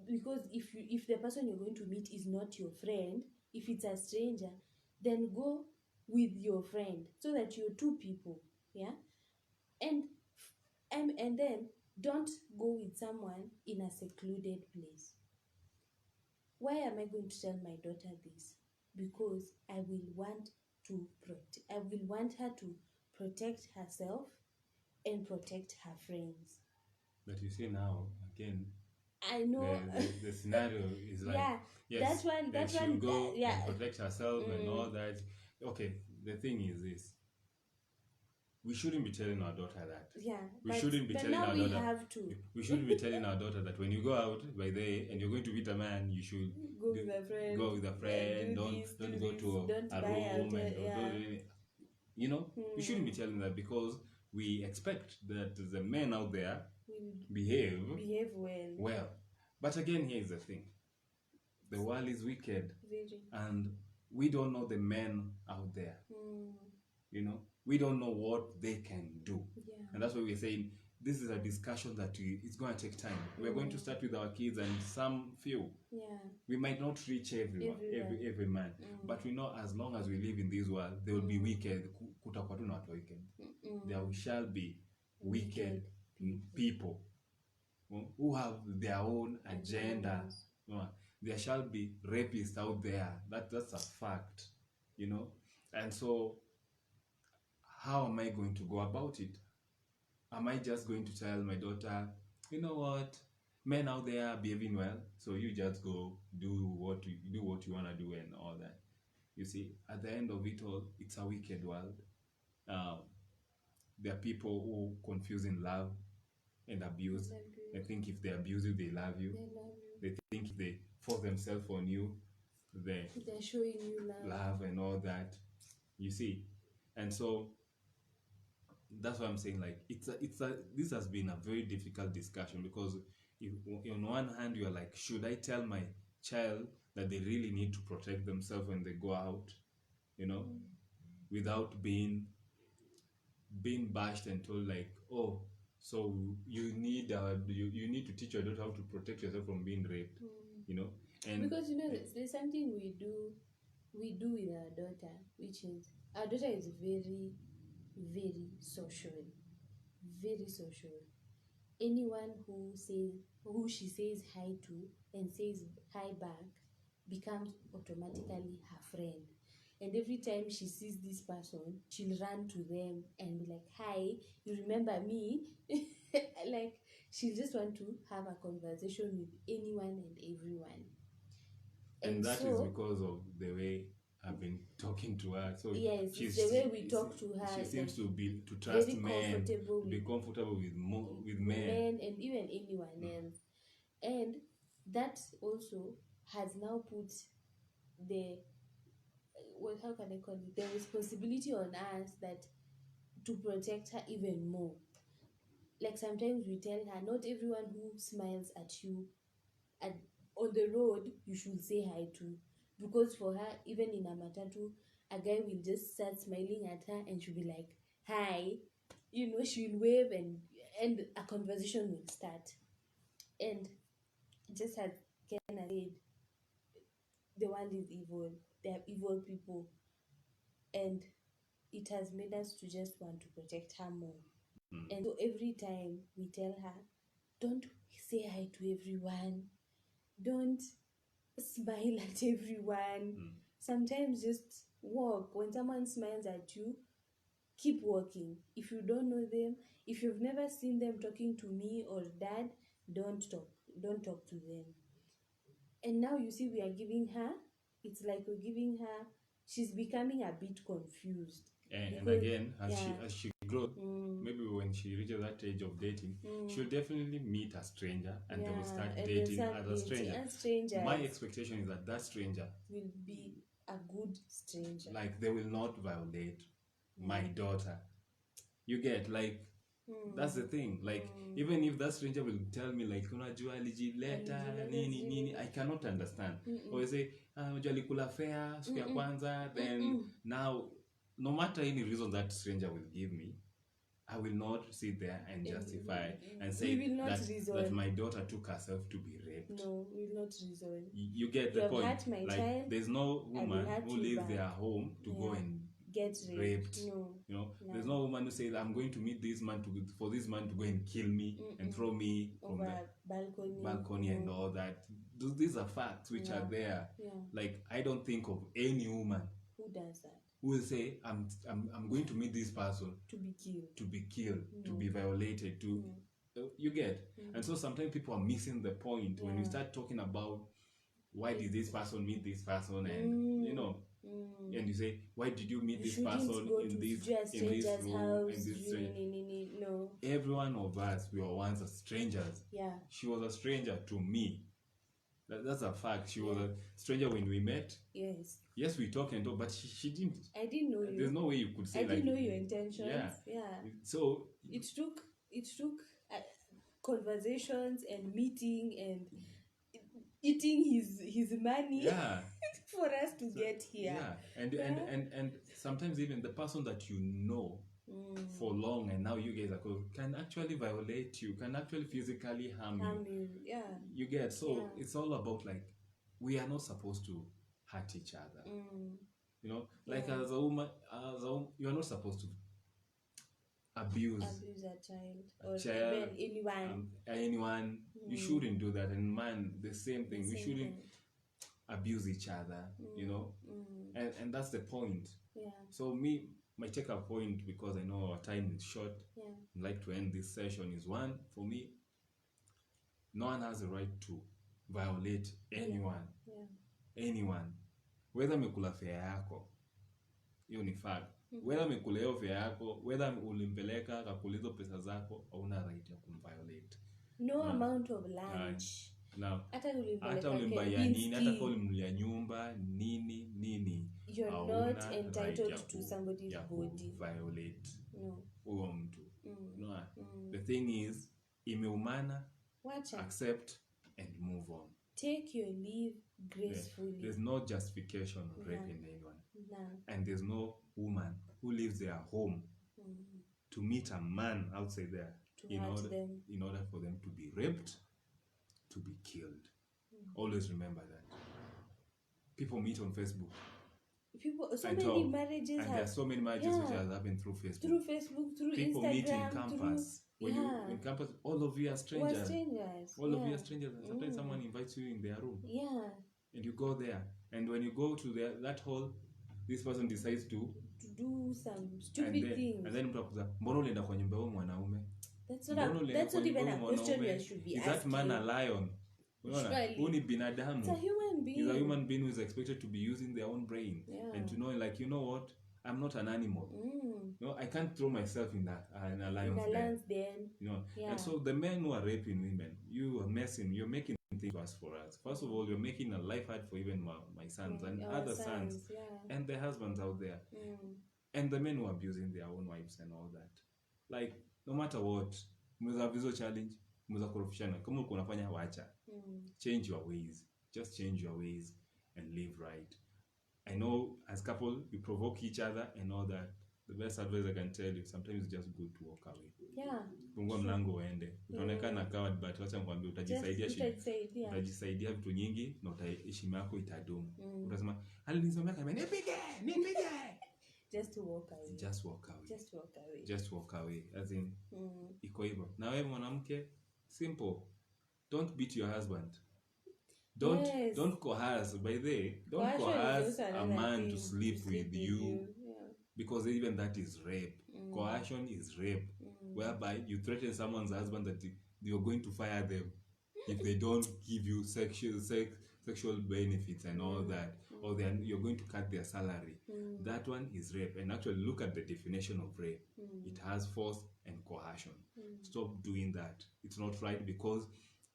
Because if the person you're going to meet is not your friend, if it's a stranger, then go with your friend so that you're two people. Yeah. And then don't go with someone in a secluded place. Why am I going to tell my daughter this? Because I will want her to protect herself and protect her friends. But you see now, again, I know. the scenario is like, yeah, yes, that she'll one, go yeah. and protect herself and all that. Okay, the thing is this. We shouldn't be telling our daughter that. Yeah, we shouldn't be telling now our we daughter. have to. We shouldn't be telling our daughter that when you go out by day and you're going to meet a man, you should go with a friend. Go with a friend. Don't go to a room and don't, you know. We shouldn't be telling that because we expect that the men out there will behave well. But again, here's the thing: the world is wicked, and we don't know the men out there. You know, we don't know what they can do, and that's why we're saying this is a discussion that it's going to take time. We're going to start with our kids and some few. We might not reach everyone, every man, but we know as long as we live in this world, there will be wicked. There shall be wicked people who have their own agenda. There shall be rapists out there. That's a fact, you know. And so, how am I going to go about it? Am I just going to tell my daughter, you know what, men out there are behaving well, so you just go do what you want to do and all that? You see, at the end of it all, it's a wicked world. There are people who confusing love and abuse. They think if they abuse you, they love you. They think if they force themselves on you, they're showing you love and all that. You see, and so that's why I'm saying, like, this has been a very difficult discussion, because if on one hand you're like, should I tell my child that they really need to protect themselves when they go out, you know, without being bashed and told like, oh, so you need to teach your daughter how to protect yourself from being raped, you know. And because there's something we do with our daughter, which is our daughter is very, very social. Anyone who she says hi to and says hi back becomes automatically her friend. And every time she sees this person, she'll run to them and be like, hi, you remember me? Like, she'll just want to have a conversation with anyone and everyone. And that is because of the way I've been talking to her. So yes, the way we talk to her. She seems to trust men, be comfortable with men and even anyone else. And that also has now put how can I call it? The responsibility on us that to protect her even more. Like sometimes we tell her, not everyone who smiles at you on the road you should say hi to, because for her, even in a matatu, a guy will just start smiling at her and she'll be like, hi, she'll wave, and a conversation will start. And just as Ken said, the world is evil. They are evil people, and it has made us to just want to protect her more. And so every time we tell her, don't say hi to everyone, don't smile at everyone. Sometimes just walk. When someone smiles at you, keep walking. If you don't know them, if you've never seen them talking to me or dad, don't talk to them. And now you see we are giving her, it's like we're giving her, she's becoming a bit confused. And Because- again, as yeah. she grows, maybe when she reaches that age of dating, she'll definitely meet a stranger and they will start and dating they'll start as a stranger. dating, and strangers My expectation is that that stranger will be a good stranger. like they will not violate my daughter. You get, like, that's the thing, like even if that stranger will tell me like unajua alijileta nini nini, I cannot understand. Or say unajua alikula fare siku ya kwanza, then now no matter any reason that stranger will give me, I will not sit there and justify and say that my daughter took herself to be raped. No, we will not reason. You get the point. Hurt my like child, there's no woman who leaves back. their home to go and get raped. No. There's no woman who says I'm going to meet this man for this man to go and kill me and throw me from over the balcony and all that. These are facts which are there. Like I don't think of any woman who does that, who will say I'm going to meet this person to be killed, to be violated, to you get. And so sometimes people are missing the point when you start talking about why did this person meet this person, and and you say why did you meet this person in this room, in this no. Every one of us, we were once strangers. She was a stranger to me. That's a fact. She was a stranger when we met. Yes, we talk and talk, but she didn't. I didn't know you. There's no way you could say I didn't know your intentions. So it took conversations and meeting and eating his money for us to get here. And sometimes even the person that you know for long and now you guys are close can actually violate you, can actually physically harm you. You get. So it's all about, like, we are not supposed to hurt each other. Like as a woman, you are not supposed to abuse a child or even anyone. You shouldn't do that. And man, the same thing. We shouldn't abuse each other. And that's the point. So my take-up point, because I know our time is short, I'd like to end this session, is one, for me, no one has the right to violate anyone. Anyone, whether mekula fare yako, hiyo ni fact. Whether mekula hiyo fare yako, whether ulimpeleka akakulizo pesa zako, hauna right ya kumviolate. No amount of lunch. Hata ulimbaya nini, hata kwa ulimnulia nyumba nini, you're not entitled to somebody's body. Violate huyo mtu. The thing is, imeumana, accept and move on. Take your leave gracefully. There's no justification of raping anyone. And there's no woman who leaves their home to meet a man outside there in order for them to be raped, to be killed. Always remember that. People meet on Facebook. Many marriages and there are so many marriages which have happened through Facebook. Through people Instagram, meet in campus. When in campus, all of you are strangers. We're strangers. All of you are strangers. And sometimes someone invites you in their room. And you go there. And when you go to that hall, this person decides to do some stupid things. And then mtu akuza, mbona ulienda kwa nyumba huyo mwanaume? That's not even a question you should be asking. Is that man a lion? Who ni binadamu? It's a human being. He's a human being who is expected to be using their own brain. And to know, like, you know what? I'm not an animal. I can't throw myself in a lion's den. And so the men who are raping women, you're making things worse for us. First of all, you're making a life hard for even my sons and other sons and their husbands out there. And the men who are abusing their own wives and all that. Like, no matter what, mnaweza vizo challenge, mnaweza korofishana. Kama uko unafanya wacha. Change your ways. Just change your ways and live right. I know as couple, you provoke each other and all that. the best advice I can tell you, sometimes it's just good to walk away. Yeah. Fungua mlango uende. Utaonekana coward, but wacha nikwambie utajisaidia vitu nyingi na heshima yako itadumu. Utasema alinisomea kama nipige. Just walk away. Just walk away. As in iko hivyo. Na wewe mwanamke, simple. Don't beat your husband. Don't coerce. By the way, don't coerce a man to sleep with you. Yeah. Because even that is rape. Coercion is rape. Whereby you threaten someone's husband that you're going to fire them if they don't give you sexual benefits and all that, or you're going to cut their salary. That one is rape. And actually, look at the definition of rape. It has force and coercion. Stop doing that. It's not right, because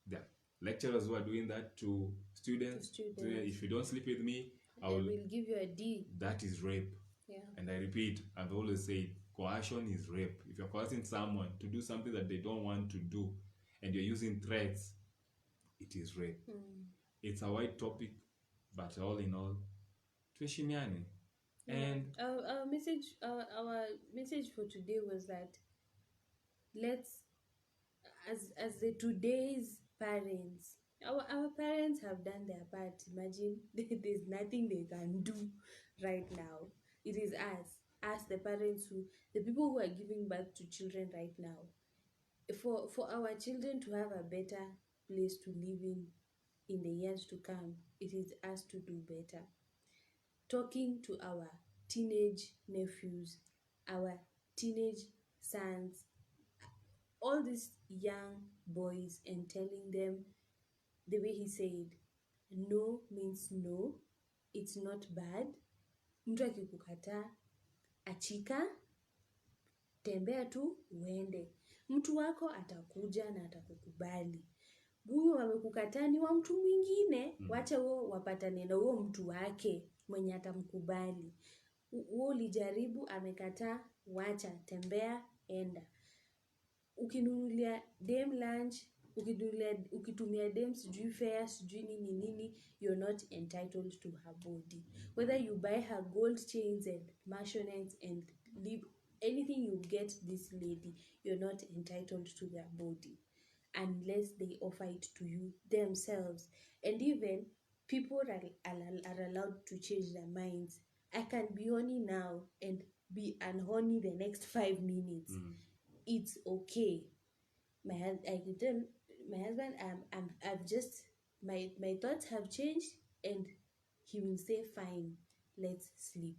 the lecturers who are doing that to students. If you don't sleep with me, I will give you a D. That is rape. Yeah. And I repeat, I've always said, coercion is rape. If you're coercing someone to do something that they don't want to do, and you're using threats, it is rape. It's a wide topic, but all in all, tuheshimiane. And our message for today was that let's, as the today's parents, our parents have done their part. Imagine there's nothing they can do right now. It is us the parents, the people who are giving birth to children right now. For our children to have a better place to live in the years to come, it is us to do better. Talking to our teenage nephews, our teenage sons, all these young boys, and telling them the way he said, no means no, it's not bad. Mtu akikukataa, achika, tembea tu uende. Mtu wako atakuja na atakukubali. Huyo amekukataa ni wa mtu mwingine, wacha huo wapatane na huo mtu wake mwenye atamkubali. Huo ulijaribu, amekataa, wacha, tembea, enda. Ukinunulia dem lunch, ukitumia dem sijui fare, sijui nini, you're not entitled to her body. Whether you buy her gold chains and maisonette and leave anything you get this lady, you're not entitled to their body unless they offer it to you themselves. And even people are allowed to change their minds. I can be horny now and be unhorny the next 5 minutes. It's okay. My husband, I've just, my thoughts have changed, and he will say, fine, let's sleep.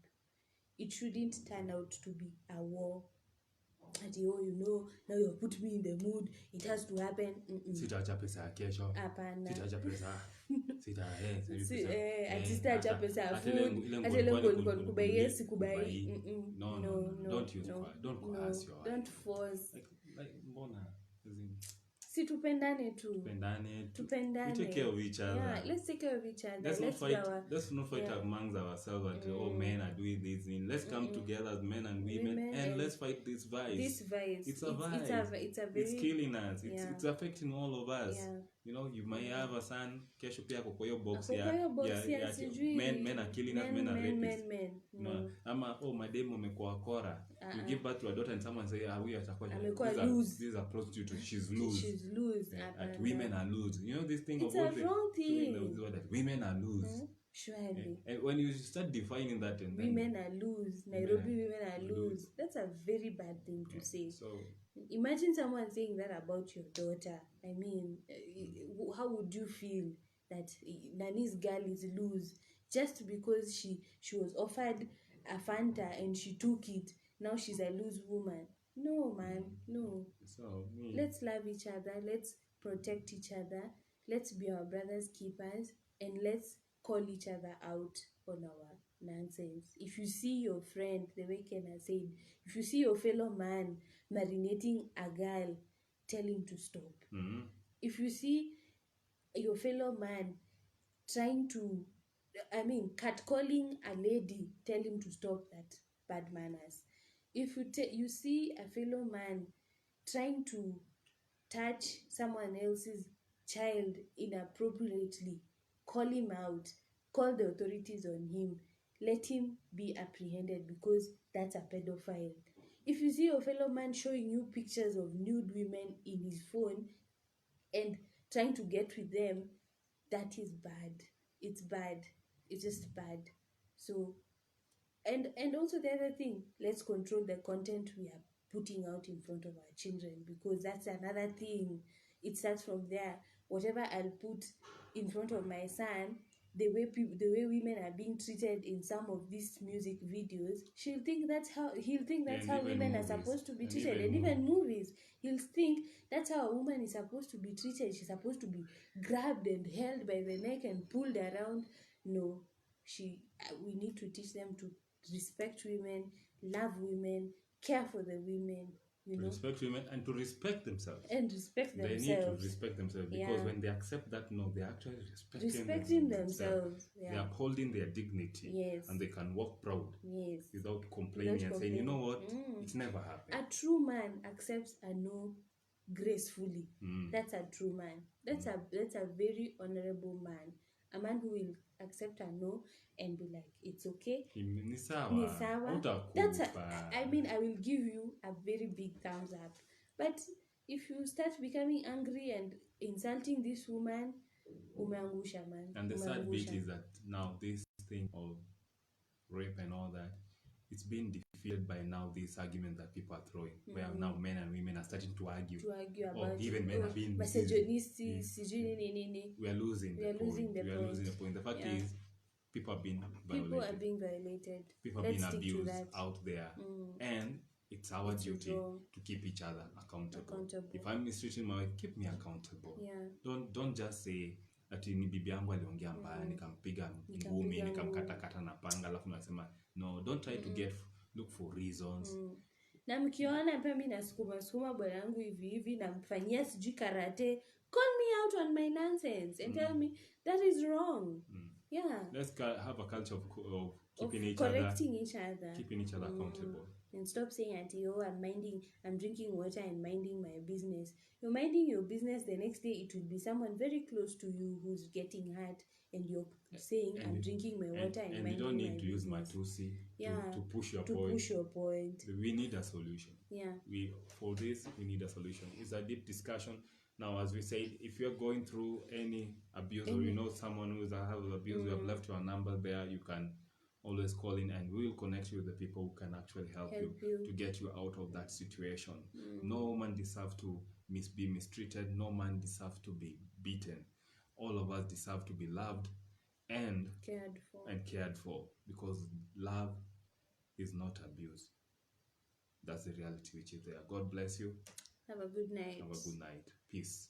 It shouldn't turn out to be a war. Now you put me in the mood, it has to happen. Sitaacha pesa kesho. Hapana. Sitaacha pesa. Sitaacha pesa ya food. Hata ile ngoja nikubaie sikubai. No. Don't use fire. Don't coerce your. Don't force. Like mbona? Si tupendane tu. We take care of each other. Yeah, let's take care of each other. Let's not fight amongst ourselves until men are doing this. Let's come together as men and women and let's fight this vice. It's a vice. It's killing us. It's affecting all of us. Yeah. You may have a son, kesho pia kwa hiyo box ya men are killing us, men are rapists. No. Ama mademu amekuwa kora. You give birth to a daughter and someone say huyu atakuwa loose. These are prostitutes. She's loose. That women are loose. This thing it's a wrong thing. That women are loose. Surely. And when you start defining that, and then women are loose, Nairobi women are loose. That's a very bad thing to say. So imagine someone saying that about your daughter. I mean, how would you feel that Nani's girl is loose just because she was offered a Fanta and she took it? Now she's a loose woman. No, man, no. So let's love each other. Let's protect each other. Let's be our brother's keepers, and let's call each other out on our nonsense. If you see your friend, the way Ken has said, if you see your fellow man marinating a girl, tell him to stop. If you see your fellow man trying to, catcalling a lady, tell him to stop that bad manners. If you see a fellow man trying to touch someone else's child inappropriately, call him out, call the authorities on him, let him be apprehended, because that's a pedophile. If you see your fellow man showing you pictures of nude women in his phone and trying to get with them, that is bad. It's bad. It's just bad. So, and also the other thing, let's control the content we are putting out in front of our children, because that's another thing. It starts from there. Whatever I'll put in front of my son, the way women are being treated in some of these music videos, he'll think that's And how even women are movies. supposed to be And treated. even And even movies, he'll think that's how a woman is supposed to be treated. She's supposed to be grabbed and held by the neck and pulled around. No, we need to teach them to respect women, love women, care for the women, to respect women and to respect themselves. and respect They themselves. need to respect themselves, because Yeah. when they accept that, no, they're actually Respecting themselves. They're Yeah. upholding their dignity. Yes. And they can walk proud Yes. without complaining and saying, you know what, it's never happened. A true man accepts a no gracefully. That's a true man. That's a very honorable man. A man who will accept a no and be like, it's okay. Ni sawa. Ni sawa. That's Hautakufa. I mean, I will give you a very big thumbs up. But if you start becoming angry and insulting this woman, umeangusha, man. And the sad Umeangusha. bit is that now this thing of rape and all that, it's been defeated by now this argument that people are throwing, where now men and women are starting to argue about even men are being misogynistic, we are losing the point. The fact is, people are being violated. People are being abused out there, and it's our duty to keep each other accountable. If I'm mistreating my wife, keep me accountable. Don't just say ati ni bibi yangu aliongea mbaya nikampiga ngumi nikamkatakata na panga alafu nasema no. Don't try to look for reasons. Na mkiona pia mimi nasukuma bwana yangu hivi namfanyia sijui karate, call me out on my nonsense and tell me that is wrong. Yeah. Let's have a culture of keeping keeping each other accountable. And stop saying auntie, I'm drinking water and minding my business. You're minding your business, the next day it will be someone very close to you who's getting hurt, and you're saying I'm drinking my water and minding my business. And you don't need to use matusi to push your point. We need a solution. For this we need a solution. It's a deep discussion. Now, as we said, if you're going through any abuse or you know someone who has abused, we have left your number there. You can always call in and we will connect you with the people who can actually help you to get you out of that situation. No man deserves to be mistreated. No man deserves to be beaten. All of us deserve to be loved and cared for, because love is not abuse. That's the reality which is there. God bless you. Have a good night. Peace.